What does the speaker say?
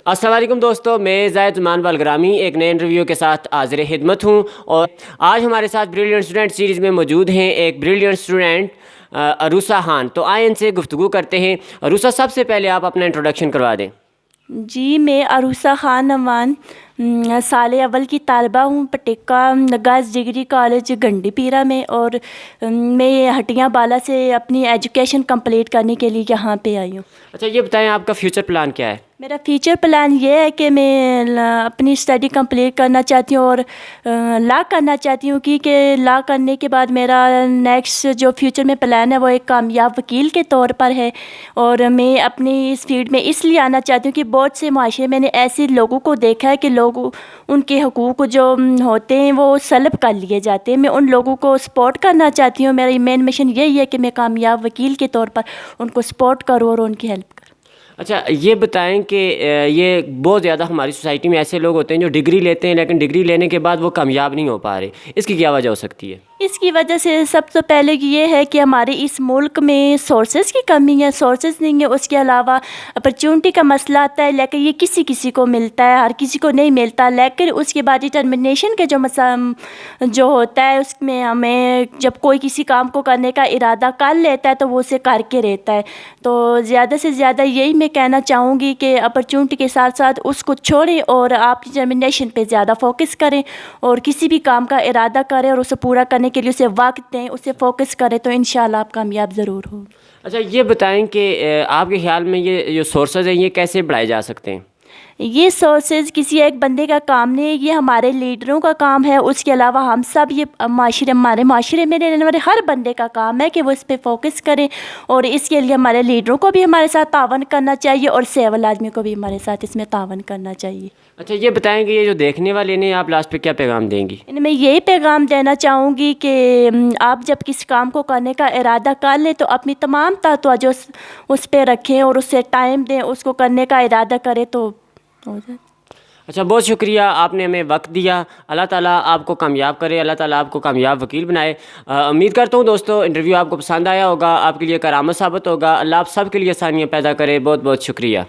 السلام علیکم دوستو، میں زاہد عثمان بالگرامی ایک نئے انٹرویو کے ساتھ حاضر خدمت ہوں، اور آج ہمارے ساتھ بریلینٹ اسٹوڈنٹ سیریز میں موجود ہیں ایک بریلینٹ اسٹوڈنٹ عروسہ خان۔ تو آئیں ان سے گفتگو کرتے ہیں۔ عروسہ، سب سے پہلے آپ اپنا انٹروڈکشن کروا دیں۔ جی، میں عروسہ خان نعمان سال اول کی طالبہ ہوں پٹیکا گرلز ڈگری کالج گنڈی پیرا میں، اور میں ہٹیاں بالا سے اپنی ایجوکیشن کمپلیٹ کرنے کے لیے یہاں پہ آئی ہوں۔ اچھا، یہ بتائیں آپ کا فیوچر پلان کیا ہے؟ میرا فیوچر پلان یہ ہے کہ میں اپنی اسٹڈی کمپلیٹ کرنا چاہتی ہوں اور لا کرنا چاہتی ہوں، کیونکہ لا کرنے کے بعد میرا نیکسٹ جو فیوچر میں پلان ہے وہ ایک کامیاب وکیل کے طور پر ہے۔ اور میں اپنی اس فیلڈ میں اس لیے آنا چاہتی ہوں کہ بہت سے معاشرے میں نے ایسے لوگوں کو دیکھا ہے کہ لوگ ان کے حقوق جو ہوتے ہیں وہ سلب کر لیے جاتے ہیں۔ میں ان لوگوں کو سپورٹ کرنا چاہتی ہوں۔ میری مین مشن یہی ہے کہ میں کامیاب وکیل کے طور پر ان کو سپورٹ کروں اور ان کی ہیلپ کروں۔ اچھا، یہ بتائیں کہ یہ بہت زیادہ ہماری سوسائٹی میں ایسے لوگ ہوتے ہیں جو ڈگری لیتے ہیں لیکن ڈگری لینے کے بعد وہ کامیاب نہیں ہو پا رہے، اس کی کیا وجہ ہو سکتی ہے؟ اس کی وجہ سے سب سے پہلے یہ ہے کہ ہمارے اس ملک میں سورسز کی کمی ہے، سورسز نہیں ہے۔ اس کے علاوہ اپرچونٹی کا مسئلہ آتا ہے، لیکن یہ کسی کسی کو ملتا ہے، ہر کسی کو نہیں ملتا۔ لیکن اس کے بعد ڈٹرمنیشن کا جو ہوتا ہے، اس میں ہمیں جب کوئی کسی کام کو کرنے کا ارادہ کر لیتا ہے تو وہ اسے کر کے رہتا ہے۔ تو زیادہ سے زیادہ یہی میں کہنا چاہوں گی کہ اپرچونٹی کے ساتھ ساتھ اس کو چھوڑیں اور آپ ڈٹرمنیشن پہ زیادہ فوکس کریں، اور کسی بھی کام کا ارادہ کریں اور اسے پورا کرنے کے لیے اسے وقت دیں، اسے فوکس کریں، تو انشاءاللہ آپ کامیاب ضرور ہوں۔ اچھا، یہ بتائیں کہ آپ کے خیال میں یہ جو سورسز ہیں یہ کیسے بڑھائے جا سکتے ہیں؟ یہ سورسز کسی ایک بندے کا کام نہیں ہے، یہ ہمارے لیڈروں کا کام ہے۔ اس کے علاوہ ہم سب یہ ہمارے معاشرے میں رہنے والے ہر بندے کا کام ہے کہ وہ اس پہ فوکس کریں، اور اس کے لیے ہمارے لیڈروں کو بھی ہمارے ساتھ تعاون کرنا چاہیے اور سیول آدمی کو بھی ہمارے ساتھ اس میں تعاون کرنا چاہیے۔ اچھا، یہ بتائیں کہ یہ جو دیکھنے والے نے آپ لاسٹ پہ کیا پیغام دیں گی؟ میں یہی پیغام دینا چاہوں گی کہ آپ جب کسی کام کو کرنے کا ارادہ کر لیں تو اپنی تمام توجہ اس پہ رکھیں اور اسے ٹائم دیں، اس کو کرنے کا ارادہ کریں تو ہو جائے۔ اچھا، بہت شکریہ، آپ نے ہمیں وقت دیا۔ اللہ تعالیٰ آپ کو کامیاب کرے، اللہ تعالیٰ آپ کو کامیاب وکیل بنائے۔ امید کرتا ہوں دوستو انٹرویو آپ کو پسند آیا ہوگا، آپ کے لیے کرامت ثابت ہوگا۔ اللہ آپ سب کے لیے آسانیاں پیدا کرے۔ بہت بہت شکریہ۔